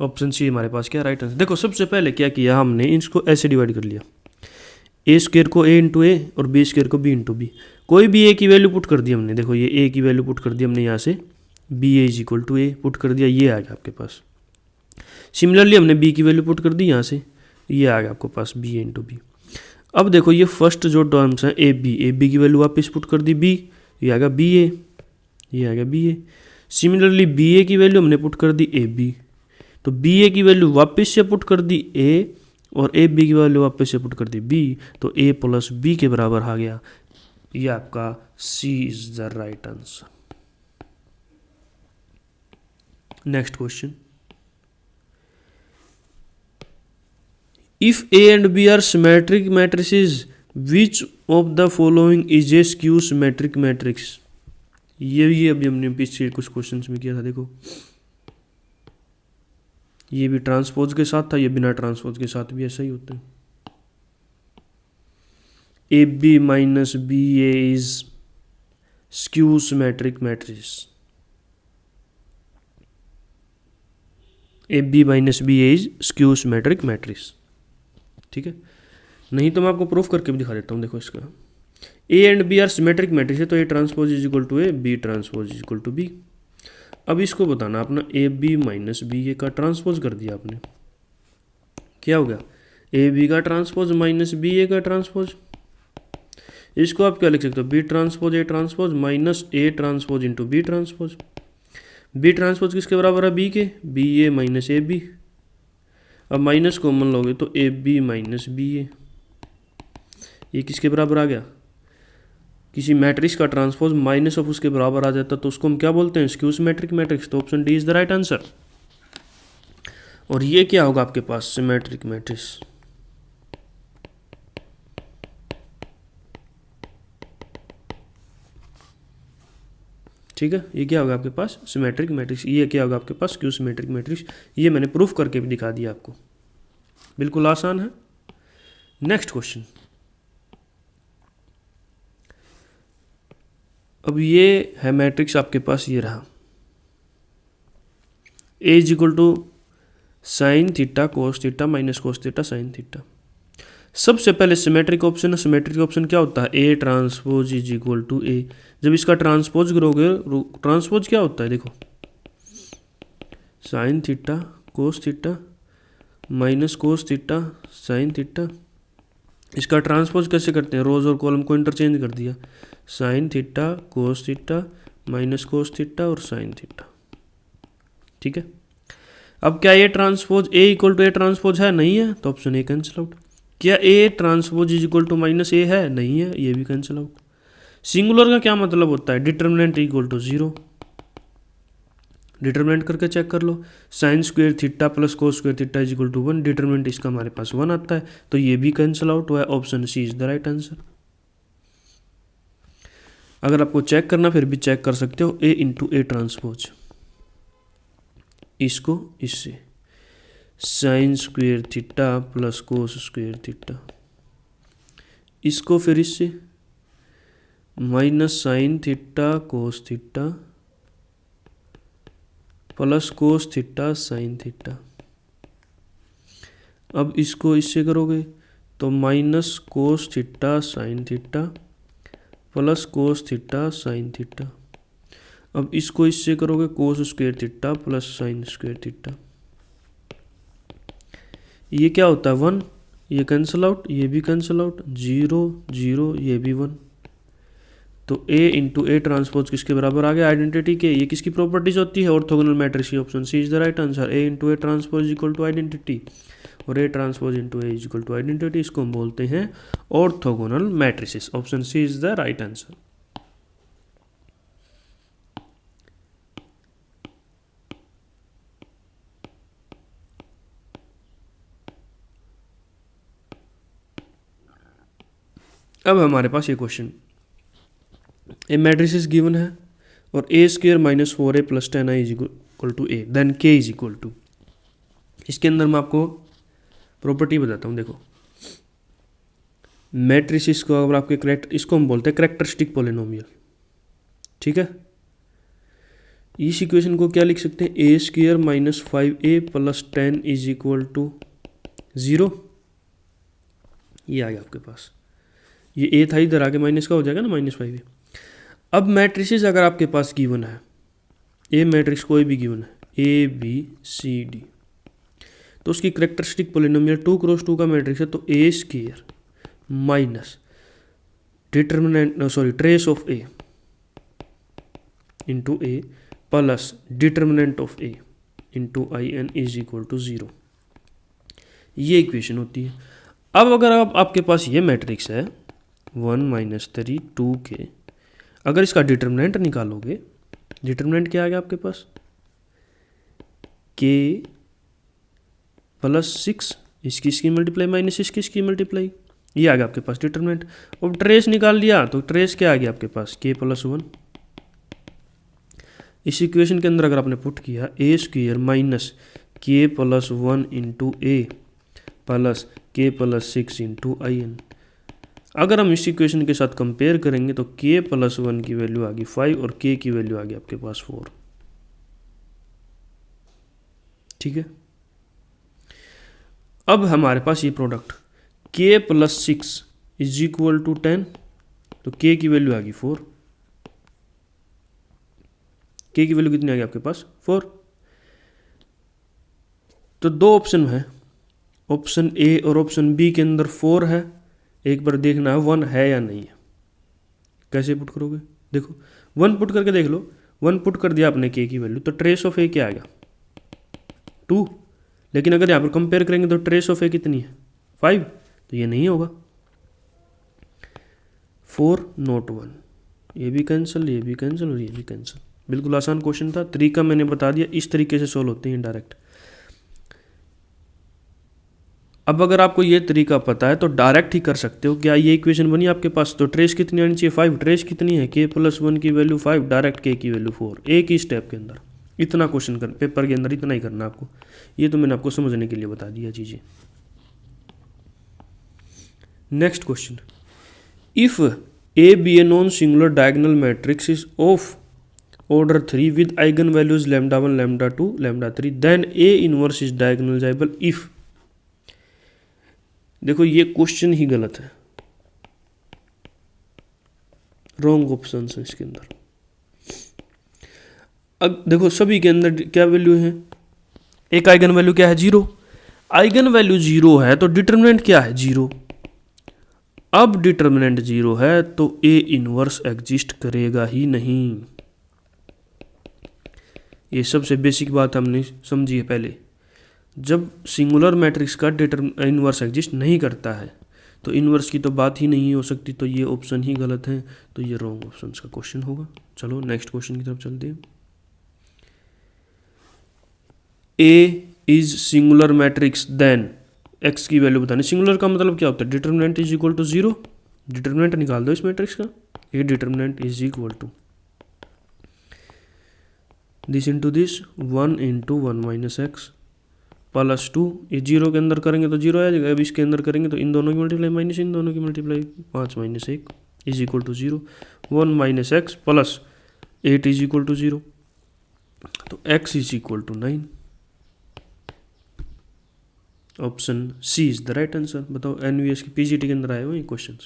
Option C हमारे पास क्या राइट आंसर। देखो सबसे पहले क्या किया हमने, इसको ऐसे डिवाइड कर लिया, ए स्क्वेयर को ए इंटू ए और बी स्क्वेयर को बी इंटू बी। कोई भी ए की वैल्यू पुट कर दी हमने, देखो ये ए की वैल्यू पुट कर दी हमने यहाँ से, B A is equal to A put कर दिया, ये आ गया आपके पास। सिमिलरली हमने बी की वैल्यू पुट कर दी यहाँ से, ये आ गया आपके पास बी ए इंटू बी। अब देखो ये फर्स्ट जो टर्म्स हैं ए बी की वैल्यू वापस पुट कर दी बी, ये आ गया बी ए, ये आ गया बी ए। सिमिलरली बी ए की वैल्यू हमने पुट कर दी ए बी, तो बी ए की वैल्यू वापस से पुट कर दी ए, और ए बी की वैल्यू वापस से पुट कर दी बी, तो ए प्लस बी के बराबर आ गया। ये आपका C is the right answer. Next question, if A and B are symmetric matrices which of the following is a skew symmetric matrix. ये अभी हमने पीछे कुछ क्वेश्चंस में किया था, देखो ये भी ट्रांसपोज के साथ था, ये बिना ट्रांसपोज के साथ भी ऐसा ही होता है। A B minus B A is skew symmetric matrix, A B minus B A is skew symmetric matrix. ठीक है, नहीं तो मैं आपको प्रूफ करके भी दिखा देता हूँ। देखो इसका A and B are symmetric matrix है, तो A transpose is equal to A, B transpose is equal to B. अब इसको बताना अपना, A B minus B A का ट्रांसपोज कर दिया आपने, क्या हो गया, ए बी का ट्रांसपोज माइनस बी ए का ट्रांसपोज। इसको आप क्या लिख सकते हो, B transpose A transpose minus A transpose into B transpose. B transpose किसके बराबर है, बी के, B A minus A B. अब माइनस कॉमन लोगे तो ए बी माइनस बी ए, ये किसके बराबर आ गया, किसी मैट्रिक्स का ट्रांसपोज माइनस ऑफ उसके बराबर आ जाता तो उसको हम क्या बोलते हैं, स्क्यू सिमेट्रिक मैट्रिक्स। तो option D is the right answer. और ये क्या होगा आपके पास, सिमेट्रिक मैट्रिक्स। ठीक है, ये क्या होगा आपके पास, सिमेट्रिक मैट्रिक्स। ये क्या होगा आपके पास, स्क्यू सिमेट्रिक मैट्रिक्स। ये मैंने प्रूफ करके भी दिखा दिया आपको, बिल्कुल आसान है। नेक्स्ट क्वेश्चन, अब ये है मैट्रिक्स आपके पास, ये रहा A is equal to sine theta cos theta minus cos theta sine theta. सबसे पहले सिमेट्रिक ऑप्शन है, सिमेट्रिक ऑप्शन क्या होता है, A transpose is equal to A. जब इसका ट्रांसपोज करोगे, ट्रांसपोज क्या होता है, देखो sine theta cos theta minus cos theta sine theta. इसका ट्रांसपोज कैसे करते हैं, रोज और कॉलम को इंटरचेंज कर दिया, sine theta cos theta minus cos theta और साइन थीटा। ठीक है, अब क्या ये transpose A equal to A transpose है, नहीं है, तो ऑप्शन ए कैंसिल आउट। क्या A transpose is equal to minus A है, नहीं है, ये भी कैंसिल आउट। सिंगुलर का क्या मतलब होता है, determinant equal to zero. Determinant करके चेक कर लो, sine square theta plus cos square theta is equal to 1, determinant इसका हमारे पास 1 आता है, तो ये भी कैंसिल आउट हुआ है। Option C is the right answer. अगर आपको चेक करना फिर भी चेक कर सकते हो, ए इंटू ए ट्रांसपोज, इसको इससे sign square theta plus cos square theta, इसको फिर इससे minus sign theta cos theta plus कोस थीटा साइन थीटा। अब इसको इससे करोगे तो minus cos theta sine theta plus कोस थीटा साइन थीटा। अब इसको इससे करोगे कोस square theta plus sign square theta. ये क्या होता है 1, ये कैंसिल आउट, ये भी कैंसिल आउट, 0 0, ये भी 1। तो ए इंटू ए ट्रांसपोज किसके बराबर आ गया, आइडेंटिटी के। ये किसकी प्रॉपर्टीज होती है, ऑर्थोगोनल मैट्रिक्स की। Option C is the right answer. A into A transpose equal to identity, और A transpose into A equal to identity, इसको हम बोलते हैं orthogonal matrices. Option C is the right answer. अब हमारे पास ये क्वेश्चन, ए मैट्रिक्स गिवन है और A square minus 4a plus 10i is equal to A, then K is equal to, इसके अंदर मैं आपको प्रॉपर्टी बताता हूँ। देखो मैट्रिक्स को अगर आपके करेक्ट, इसको हम बोलते हैं करेक्टरिस्टिक पोलिनोमियल, ठीक है। इस इक्वेशन को क्या लिख सकते हैं, A square minus 5a plus 10 is equal to 0। ये आ गया आपके पास, ये ए था इधर आके माइनस का हो जाएगा ना, माइनस 5a। अब मैट्रिसेस अगर आपके पास गिवन है, ए मैट्रिक्स कोई भी गिवन है, ए बी सी डी, तो उसकी करेक्टरिस्टिक पोलिनोमियल 2 क्रॉस 2 का मैट्रिक्स है, तो A square minus determinant trace of A into A plus determinant of A into I N is equal to 0। ये इक्वेशन होती है। अब अगर आपके पास ये मैट्रिक्स है 1 माइनस 3 2 के, अगर इसका डिटर्मिनेंट निकालोगे, डिटर्मिनेंट क्या आ गया आपके पास, के प्लस 6, इसकी मल्टीप्लाई माइनस इसकी मल्टीप्लाई, ये आ गया आपके पास डिटर्मिनेंट। अब ट्रेस निकाल लिया तो ट्रेस क्या आ गया आपके पास, के प्लस 1। इस इक्वेशन के अंदर अगर आपने पुट किया ए स्क्वेयर माइनस के प्लस 1 इंटू ए प्लस के प्लस 6 इंटू आई एन, अगर हम इस इक्वेशन के साथ कंपेयर करेंगे तो के प्लस 1 की वैल्यू आ गई 5 और के की वैल्यू आ गई आपके पास 4, ठीक है। अब हमारे पास ये प्रोडक्ट के प्लस 6 इज इक्वल टू 10, तो के की वैल्यू आ गई 4, के की वैल्यू कितनी आ गई आपके पास 4। तो दो ऑप्शन है, ऑप्शन ए और ऑप्शन बी के अंदर 4 है, एक बार देखना है 1 है या नहीं है। कैसे पुट करोगे, देखो 1 पुट करके देख लो, 1 पुट कर दिया आपने के की वैल्यू, तो ट्रेस ऑफ ए क्या आएगा 2, लेकिन अगर यहाँ पर कंपेयर करेंगे तो ट्रेस ऑफ ए कितनी है 5, तो ये नहीं होगा। 4 नॉट 1, ये भी कैंसिल, ये भी कैंसिल और ये भी कैंसिल। बिल्कुल आसान क्वेश्चन था, तरीका मैंने बता दिया, इस तरीके से सोल्व होते हैं डायरेक्ट। अब अगर आपको ये तरीका पता है तो डायरेक्ट ही कर सकते हो। क्या ये इक्वेशन बनी आपके पास, तो ट्रेस कितनी आनी चाहिए 5, ट्रेस कितनी है के प्लस 1 की वैल्यू 5, डायरेक्ट के की वैल्यू 4, एक ही स्टेप के अंदर। इतना क्वेश्चन कर पेपर के अंदर इतना ही करना आपको, ये तो मैंने आपको समझने के लिए बता दिया चीज़ें। Next question, if A be a non singular diagonal matrix is of order 3 with eigen values lambda 1 lambda 2 lambda 3, then A inverse is diagonalizable if. देखो ये क्वेश्चन ही गलत है, रॉन्ग ऑप्शन है इसके अंदर। अब देखो सभी के अंदर क्या वैल्यू है, एक आइगन वैल्यू क्या है 0, आइगन वैल्यू 0 है तो डिटर्मिनेंट क्या है 0। अब डिटर्मिनेंट 0 है तो ए इनवर्स एग्जिस्ट करेगा ही नहीं। ये सबसे बेसिक बात हमने समझी है पहले। जब सिंगुलर मैट्रिक्स का इनवर्स एग्जिस्ट नहीं करता है तो इनवर्स की तो बात ही नहीं हो सकती, तो ये ऑप्शन ही गलत है, तो ये रॉन्ग ऑप्शन का क्वेश्चन होगा। चलो नेक्स्ट क्वेश्चन की तरफ चलते हैं। A is singular matrix then X की वैल्यू बतानी। सिंगुलर का मतलब क्या होता है, determinant is equal to 0, determinant निकाल दो इस मैट्रिक्स का, A determinant is equal to this into this 1 into 1 minus x plus 2, ये 0 के अंदर करेंगे तो 0 आ जाएगा, अब इसके अंदर करेंगे तो इन दोनों की मल्टीप्लाई माइनस इन दोनों की multiply 5 minus 1 is equal to 0, 1 minus x plus 8 is equal to 0, तो x is equal to 9। Option C is the right answer. बताओ एनवीएस की पीजीटी के अंदर आए हुए क्वेश्चन।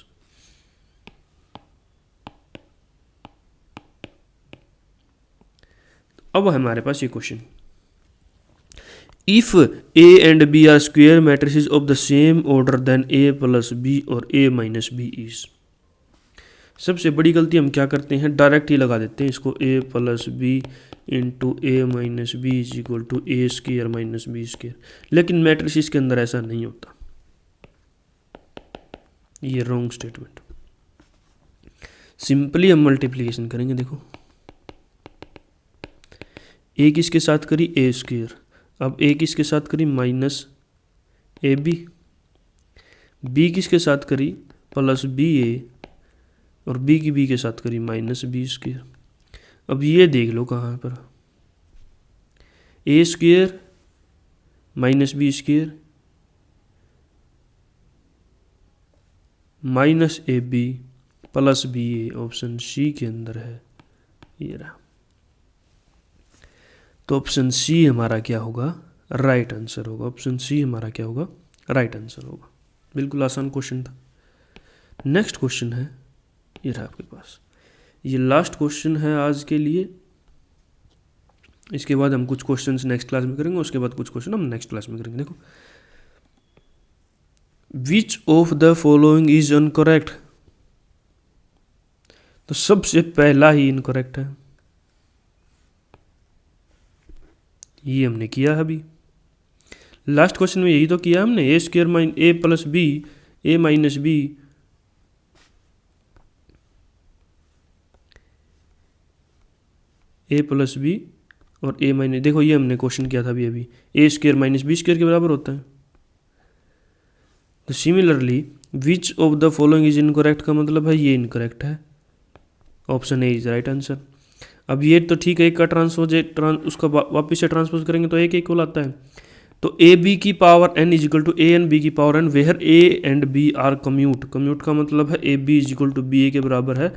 अब हमारे पास ये question, if A and B are square matrices of the same order then A plus B और ए माइनस बी इज। सबसे बड़ी गलती हम क्या करते हैं, डायरेक्ट ही लगा देते हैं इसको, A plus B into A minus B is equal to A square minus B square, लेकिन मैट्रिसेस के अंदर ऐसा नहीं होता, ये रॉन्ग स्टेटमेंट। सिंपली हम मल्टीप्लीकेशन करेंगे। देखो ए किसके साथ करी, ए स्क्वेयर, अब ए किसके साथ करी माइनस ए बी, बी किसके साथ करी प्लस बी ए और बी की बी के साथ करी माइनस बी स्क्वेयर। अब ये देख लो कहाँ पर, A square minus B square minus A B plus B A, option C के अंदर है, ये रहा। तो ऑप्शन सी हमारा क्या होगा, राइट आंसर होगा। ऑप्शन सी हमारा क्या होगा, राइट आंसर होगा। बिल्कुल आसान क्वेश्चन था। नेक्स्ट क्वेश्चन है, ये रहा आपके पास, ये लास्ट क्वेश्चन है आज के लिए। इसके बाद हम कुछ क्वेश्चंस नेक्स्ट क्लास में करेंगे, उसके बाद कुछ क्वेश्चन हम नेक्स्ट क्लास में करेंगे। देखो, विच of the following is incorrect. तो सबसे पहला ही इनकरेक्ट है, ये हमने किया है अभी लास्ट क्वेश्चन में, यही तो किया हमने, ए square mine A plus B A minus B A plus B और ए माइनस, देखो ये हमने क्वेश्चन किया था अभी ए स्क्वेयर माइनस बी स्क्वेयर के बराबर होता है। तो similarly which of the following is incorrect का मतलब है ये इनकरेक्ट है, option A is right answer. अब ये तो ठीक है, एक का ट्रांसपोज उसका वापिस से ट्रांसपोज करेंगे तो एक को लाता है। तो ए बी की power N is equal to A N B की power N, where A and B are commute. Commute का मतलब है A B is equal to B ए के बराबर है,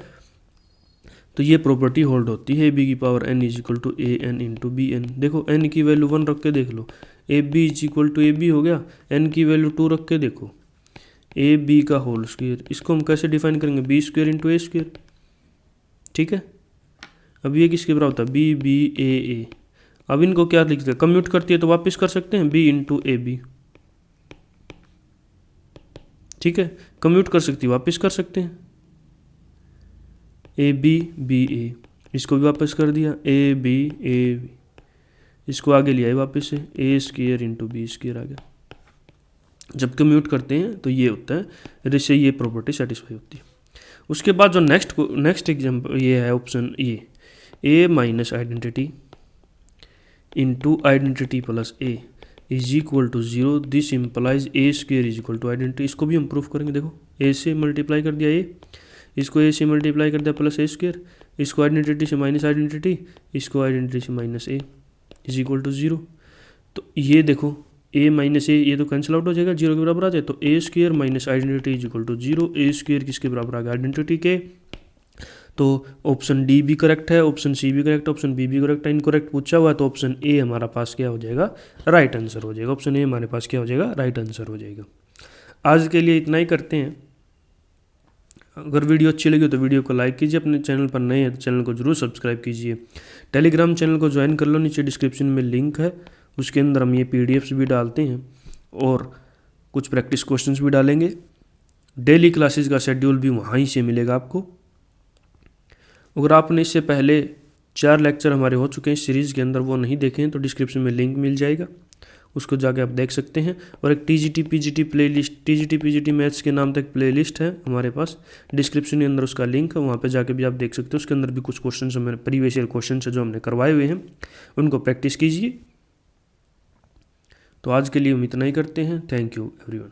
तो ये प्रॉपर्टी होल्ड होती है। ए बी की power N is equal to A N into B N. देखो एन की वैल्यू 1 रख के देख लो, A B is equal to A B हो गया, एन की वैल्यू 2 रख के देखो, ए बी का होल स्क्वेयर। इसको हम कैसे डिफाइन करेंगे, बी स्क्वेयर इंटू ए स्क्वेयर, ठीक है। अब ये किसके बराबर होता है, बी बी ए ए। अब इनको क्या लिखते हैं, कम्यूट करती है तो वापस कर सकते हैं, बी इंटू ए बी, ठीक है। कम्यूट कर सकती है वापस कर सकते हैं, ए बी बी ए, इसको भी वापस कर दिया, ए बी ए बी, इसको आगे लिया है वापस से, ए स्क्वेयर इंटू बी स्क्वेयर आ गया। जब कम्यूट करते हैं तो ये होता है, जिससे ये प्रॉपर्टी सेटिस्फाई होती है। उसके बाद जो नेक्स्ट एग्जाम्पल ये है option A minus identity into identity plus A is equal to 0, this implies A square is equal to identity. इसको भी हम प्रूफ करेंगे। देखो ए से मल्टीप्लाई कर दिया ए, इसको ए से मल्टीप्लाई कर दिया प्लस ए स्क्वेयर, इसको आइडेंटिटी से माइनस आइडेंटिटी, इसको आइडेंटिटी से minus A is equal to 0। तो ये देखो ए माइनस ए ये तो कैंसिल आउट हो जाएगा, 0 के बराबर आ जाए। तो A square minus identity is equal to 0, A square किसके बराबर आ गया, आइडेंटिटी के। तो ऑप्शन डी भी करेक्ट है, ऑप्शन सी भी करेक्ट है, ऑप्शन बी भी करेक्ट है। इनकरेक्ट पूछा हुआ है तो ऑप्शन ए हमारा पास क्या हो जाएगा, राइट आंसर हो जाएगा। ऑप्शन ए हमारे पास क्या हो जाएगा, राइट आंसर हो जाएगा। आज के लिए इतना ही करते हैं। अगर वीडियो अच्छी लगी तो वीडियो को लाइक कीजिए, अपने चैनल पर नए हैं तो चैनल को जरूर सब्सक्राइब कीजिए। टेलीग्राम चैनल को ज्वाइन कर लो, नीचे डिस्क्रिप्शन में लिंक है, उसके अंदर हम ये पीडीएफ्स भी डालते हैं और कुछ प्रैक्टिस क्वेश्चंस भी डालेंगे। डेली क्लासेस का शेड्यूल भी वहीं से मिलेगा आपको। अगर आपने इससे पहले 4 लेक्चर हमारे हो चुके हैं इस सीरीज़ के अंदर, वो नहीं देखे हैं तो डिस्क्रिप्शन में लिंक मिल जाएगा, उसको जाके आप देख सकते हैं। और एक TGT PGT playlist, TGT PGT maths के नाम तक प्लेलिस्ट है हमारे पास, डिस्क्रिप्शन के अंदर उसका लिंक है, वहाँ पे जाके भी आप देख सकते हो। उसके अंदर भी कुछ क्वेश्चन हमारे प्रीवियस ईयर क्वेश्चन है जो हमने करवाए हुए हैं, उनको प्रैक्टिस कीजिए। तो आज के लिए हम इतना ही करते हैं। Thank you everyone.